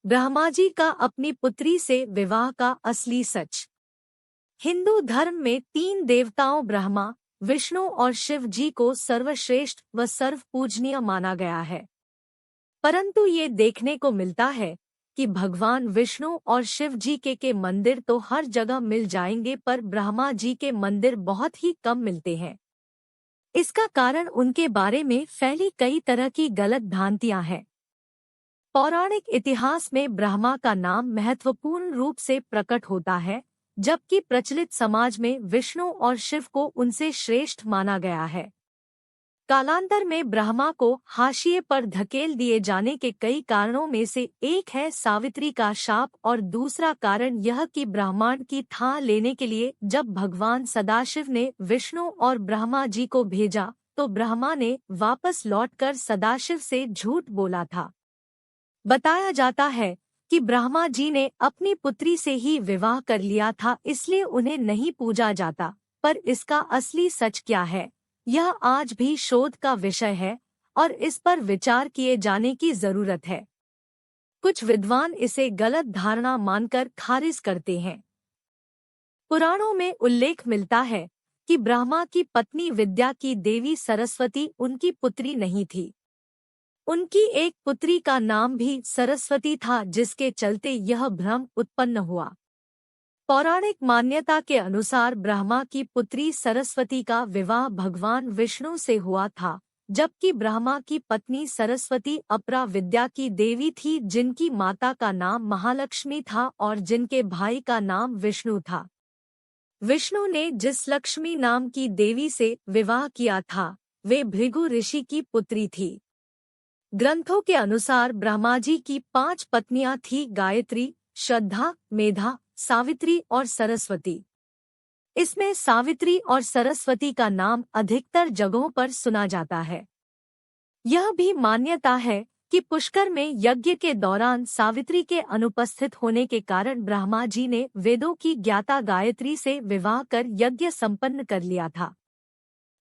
ब्रह्मा जी का अपनी पुत्री से विवाह का असली सच। हिंदू धर्म में तीन देवताओं ब्रह्मा, विष्णु और शिव जी को सर्वश्रेष्ठ व सर्वपूजनीय माना गया है। परंतु ये देखने को मिलता है कि भगवान विष्णु और शिव जी के मंदिर तो हर जगह मिल जाएंगे, पर ब्रह्मा जी के मंदिर बहुत ही कम मिलते हैं। इसका कारण उनके बारे में फैली कई तरह की गलत भ्रांतियां हैं। पौराणिक इतिहास में ब्रह्मा का नाम महत्वपूर्ण रूप से प्रकट होता है, जबकि प्रचलित समाज में विष्णु और शिव को उनसे श्रेष्ठ माना गया है। कालांतर में ब्रह्मा को हाशिए पर धकेल दिए जाने के कई कारणों में से एक है सावित्री का शाप, और दूसरा कारण यह कि ब्रह्मांड की थाह लेने के लिए जब भगवान सदाशिव ने विष्णु और ब्रह्मा जी को भेजा तो ब्रह्मा ने वापस लौटकर सदाशिव से झूठ बोला था। बताया जाता है कि ब्रह्मा जी ने अपनी पुत्री से ही विवाह कर लिया था, इसलिए उन्हें नहीं पूजा जाता। पर इसका असली सच क्या है, यह आज भी शोध का विषय है और इस पर विचार किए जाने की जरूरत है। कुछ विद्वान इसे गलत धारणा मानकर खारिज करते हैं। पुराणों में उल्लेख मिलता है कि ब्रह्मा की पत्नी विद्या की देवी सरस्वती उनकी पुत्री नहीं थी। उनकी एक पुत्री का नाम भी सरस्वती था, जिसके चलते यह भ्रम उत्पन्न हुआ। पौराणिक मान्यता के अनुसार ब्रह्मा की पुत्री सरस्वती का विवाह भगवान विष्णु से हुआ था, जबकि ब्रह्मा की पत्नी सरस्वती अपरा विद्या की देवी थी, जिनकी माता का नाम महालक्ष्मी था और जिनके भाई का नाम विष्णु था। विष्णु ने जिस लक्ष्मी नाम की देवी से विवाह किया था, वे भृगु ऋषि की पुत्री थी। ग्रंथों के अनुसार ब्रह्मा जी की 5 पत्नियां थीं: गायत्री, श्रद्धा, मेधा, सावित्री और सरस्वती। इसमें सावित्री और सरस्वती का नाम अधिकतर जगहों पर सुना जाता है। यह भी मान्यता है कि पुष्कर में यज्ञ के दौरान सावित्री के अनुपस्थित होने के कारण ब्रह्मा जी ने वेदों की ज्ञाता गायत्री से विवाह कर यज्ञ संपन्न कर लिया था।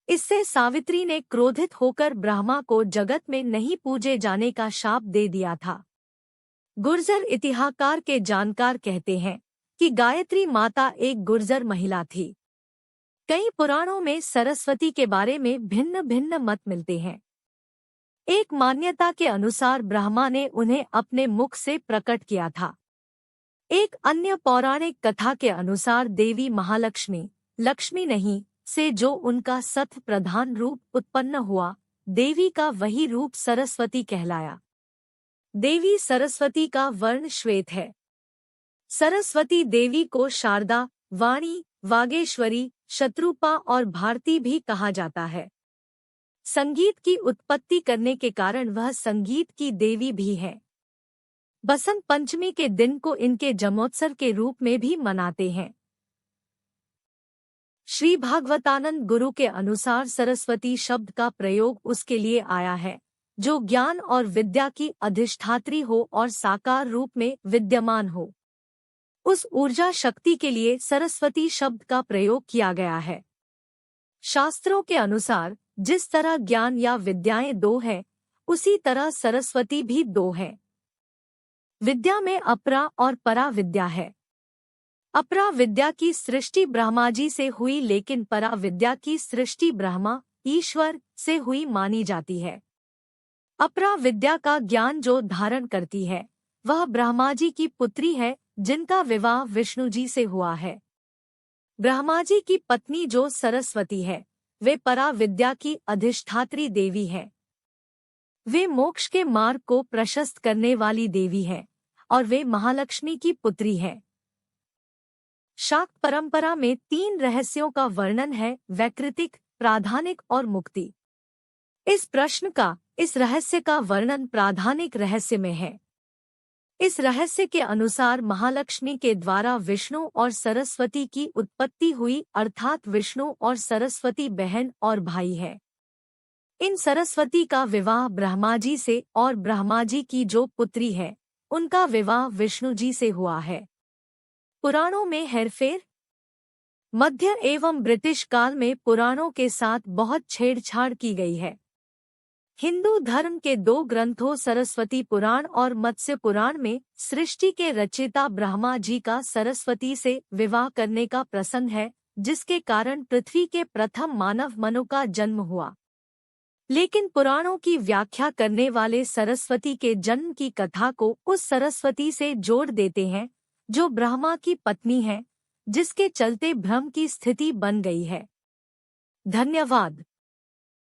इससे सावित्री ने क्रोधित होकर ब्रह्मा को जगत में नहीं पूजे जाने का शाप दे दिया था। गुर्जर इतिहासकार के जानकार कहते हैं कि गायत्री माता एक गुर्जर महिला थी। कई पुराणों में सरस्वती के बारे में भिन्न भिन्न मत मिलते हैं। एक मान्यता के अनुसार ब्रह्मा ने उन्हें अपने मुख से प्रकट किया था। एक अन्य पौराणिक कथा के अनुसार देवी महालक्ष्मी, लक्ष्मी नहीं, से जो उनका सत प्रधान रूप उत्पन्न हुआ, देवी का वही रूप सरस्वती कहलाया। देवी सरस्वती का वर्ण श्वेत है। सरस्वती देवी को शारदा, वाणी, वागेश्वरी, शत्रुपा और भारती भी कहा जाता है। संगीत की उत्पत्ति करने के कारण वह संगीत की देवी भी है। बसंत पंचमी के दिन को इनके जन्मोत्सव के रूप में भी मनाते हैं। श्री भागवतानंद गुरु के अनुसार सरस्वती शब्द का प्रयोग उसके लिए आया है जो ज्ञान और विद्या की अधिष्ठात्री हो और साकार रूप में विद्यमान हो। उस ऊर्जा शक्ति के लिए सरस्वती शब्द का प्रयोग किया गया है। शास्त्रों के अनुसार जिस तरह ज्ञान या विद्याएं 2 हैं, उसी तरह सरस्वती भी 2 हैं। विद्या में अपरा और परा विद्या है। अपरा विद्या की सृष्टि ब्रह्मा जी से हुई, लेकिन परा विद्या की सृष्टि ब्रह्मा, ईश्वर से हुई मानी जाती है। अपरा विद्या का ज्ञान जो धारण करती है वह ब्रह्मा जी की पुत्री है, जिनका विवाह विष्णु जी से हुआ है। ब्रह्मा जी की पत्नी जो सरस्वती है, वे परा विद्या की अधिष्ठात्री देवी है। वे मोक्ष के मार्ग को प्रशस्त करने वाली देवी है और वे महालक्ष्मी की पुत्री है। शाक्त परंपरा में 3 रहस्यों का वर्णन है: वैकृतिक, प्राधानिक और मुक्ति। इस रहस्य का वर्णन प्राधानिक रहस्य में है। इस रहस्य के अनुसार महालक्ष्मी के द्वारा विष्णु और सरस्वती की उत्पत्ति हुई, अर्थात विष्णु और सरस्वती बहन और भाई है। इन सरस्वती का विवाह ब्रह्मा जी से और ब्रह्मा जी की जो पुत्री है उनका विवाह विष्णु जी से हुआ है। पुराणों में हेरफेर। मध्य एवं ब्रिटिश काल में पुराणों के साथ बहुत छेड़छाड़ की गई है। हिंदू धर्म के दो ग्रंथों सरस्वती पुराण और मत्स्य पुराण में सृष्टि के रचयिता ब्रह्मा जी का सरस्वती से विवाह करने का प्रसंग है, जिसके कारण पृथ्वी के प्रथम मानव मनु का जन्म हुआ। लेकिन पुराणों की व्याख्या करने वाले सरस्वती के जन्म की कथा को उस सरस्वती से जोड़ देते हैं जो ब्रह्मा की पत्नी है, जिसके चलते भ्रम की स्थिति बन गई है। धन्यवाद।